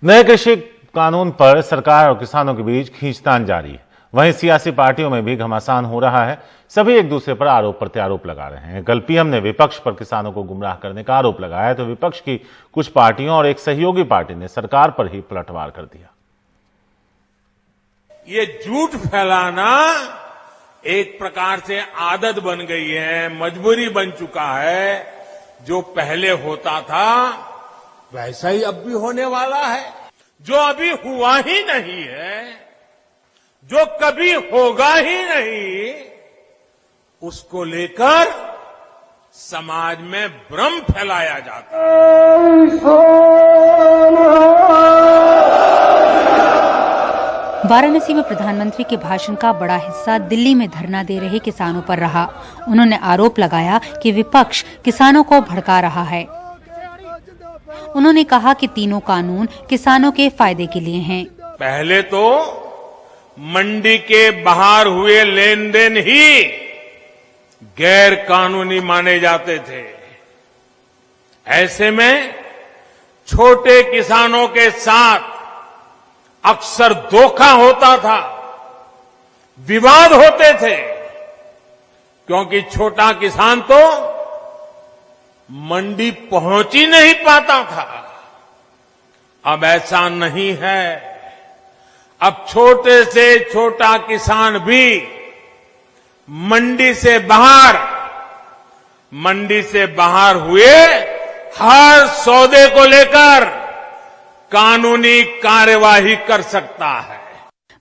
नए कृषि कानून पर सरकार और किसानों के बीच खींचतान जारी है। वहीं सियासी पार्टियों में भी घमासान हो रहा है। सभी एक दूसरे पर आरोप प्रत्यारोप लगा रहे हैं। कल पीएम ने विपक्ष पर किसानों को गुमराह करने का आरोप लगाया तो विपक्ष की कुछ पार्टियों और एक सहयोगी पार्टी ने सरकार पर ही पलटवार कर दिया। ये झूठ फैलाना एक प्रकार से आदत बन गई है, मजबूरी बन चुका है। जो पहले होता था वैसा ही अब भी होने वाला है। जो अभी हुआ ही नहीं है, जो कभी होगा ही नहीं, उसको लेकर समाज में भ्रम फैलाया जाता है। वाराणसी में प्रधानमंत्री के भाषण का बड़ा हिस्सा दिल्ली में धरना दे रहे किसानों पर रहा। उन्होंने आरोप लगाया कि विपक्ष किसानों को भड़का रहा है। उन्होंने कहा कि तीनों कानून किसानों के फायदे के लिए हैं। पहले तो मंडी के बाहर हुए लेन देन ही गैर कानूनी माने जाते थे। ऐसे में छोटे किसानों के साथ अक्सर धोखा होता था, विवाद होते थे, क्योंकि छोटा किसान तो मंडी पहुंच ही नहीं पाता था। अब ऐसा नहीं है। अब छोटे से छोटा किसान भी मंडी से बाहर हुए हर सौदे को लेकर कानूनी कार्यवाही कर सकता है।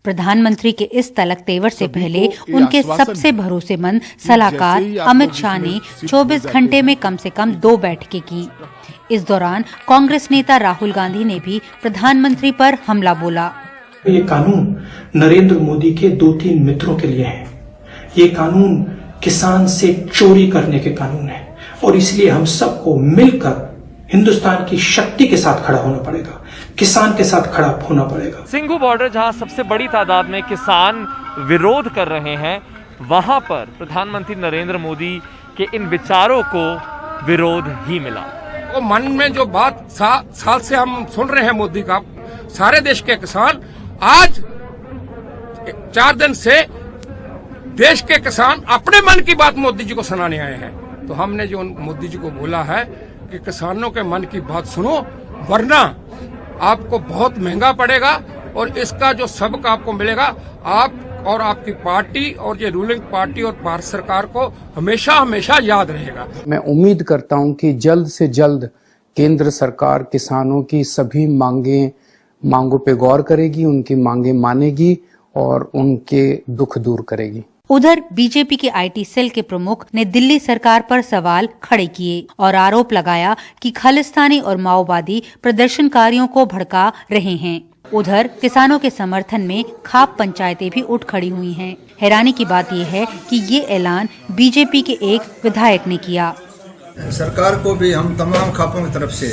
प्रधानमंत्री के इस तलक तेवर से पहले उनके सबसे भरोसेमंद सलाहकार अमित शाह ने 24 घंटे में कम से कम 2 बैठकें की। इस दौरान कांग्रेस नेता राहुल गांधी ने भी प्रधानमंत्री पर हमला बोला। ये कानून नरेंद्र मोदी के 2-3 मित्रों के लिए है। ये कानून किसान से चोरी करने के कानून है और इसलिए हम सबको मिलकर हिंदुस्तान की शक्ति के साथ खड़ा होना पड़ेगा, किसान के साथ खड़ा होना पड़ेगा। सिंघू बॉर्डर जहां सबसे बड़ी तादाद में किसान विरोध कर रहे हैं, वहां पर प्रधानमंत्री नरेंद्र मोदी के इन विचारों को विरोध ही मिला। वो मन में जो बात साल से हम सुन रहे हैं मोदी का, सारे देश के किसान आज 4 दिन से देश के किसान अपने मन की बात मोदी जी को सुनाने आए हैं। तो हमने जो मोदी जी को बोला है कि किसानों के मन की बात सुनो, वरना आपको बहुत महंगा पड़ेगा और इसका जो सबक आपको मिलेगा, आप और आपकी पार्टी और ये रूलिंग पार्टी और भारत सरकार को हमेशा हमेशा याद रहेगा। मैं उम्मीद करता हूं कि जल्द से जल्द केंद्र सरकार किसानों की सभी मांगों पे गौर करेगी, उनकी मांगे मानेगी और उनके दुख दूर करेगी। उधर बीजेपी के आईटी सेल के प्रमुख ने दिल्ली सरकार पर सवाल खड़े किए और आरोप लगाया कि खालिस्तानी और माओवादी प्रदर्शनकारियों को भड़का रहे हैं। उधर किसानों के समर्थन में खाप पंचायतें भी उठ खड़ी हुई हैं। हैरानी की बात यह है कि ये ऐलान बीजेपी के एक विधायक ने किया। सरकार को भी हम तमाम खापों की तरफ से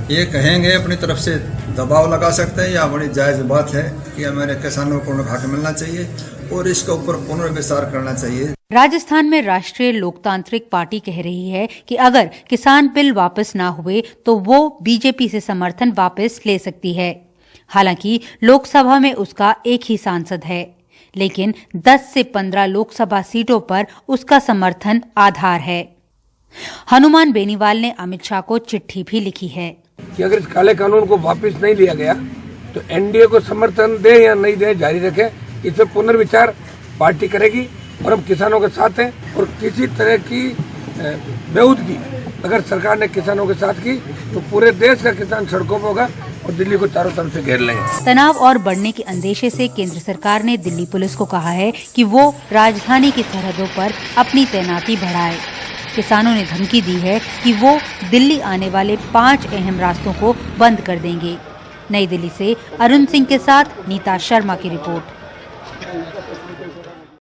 ये कहेंगे, अपनी तरफ से दबाव लगा सकते हैं, या बड़ी जायज बात है कि हमारे किसानों को घाटा मिलना चाहिए और इसके ऊपर पुनर्विचार करना चाहिए। राजस्थान में राष्ट्रीय लोकतांत्रिक पार्टी कह रही है कि अगर किसान बिल वापस ना हुए तो वो बीजेपी से समर्थन वापस ले सकती है। हालांकि लोकसभा में उसका एक ही सांसद है, लेकिन 10 से 15 लोकसभा सीटों पर उसका समर्थन आधार है। हनुमान बेनीवाल ने अमित शाह को चिट्ठी भी लिखी है कि अगर इस काले कानून को वापस नहीं लिया गया तो एनडीए को समर्थन दे या नहीं दे, जारी रखे, इस पर पुनर्विचार पार्टी करेगी और हम किसानों के साथ हैं। और किसी तरह की बेहूदगी अगर सरकार ने किसानों के साथ की तो पूरे देश का किसान सड़कों पर होगा और दिल्ली को चारों तरफ से घेर लेंगे। तनाव और बढ़ने के अंदेशे से केंद्र सरकार ने दिल्ली पुलिस को कहा है कि वो राजधानी की सरहदों पर अपनी तैनाती बढ़ाए। किसानों ने धमकी दी है कि वो दिल्ली आने वाले 5 अहम रास्तों को बंद कर देंगे। नई दिल्ली से अरुण सिंह के साथ नीता शर्मा की रिपोर्ट।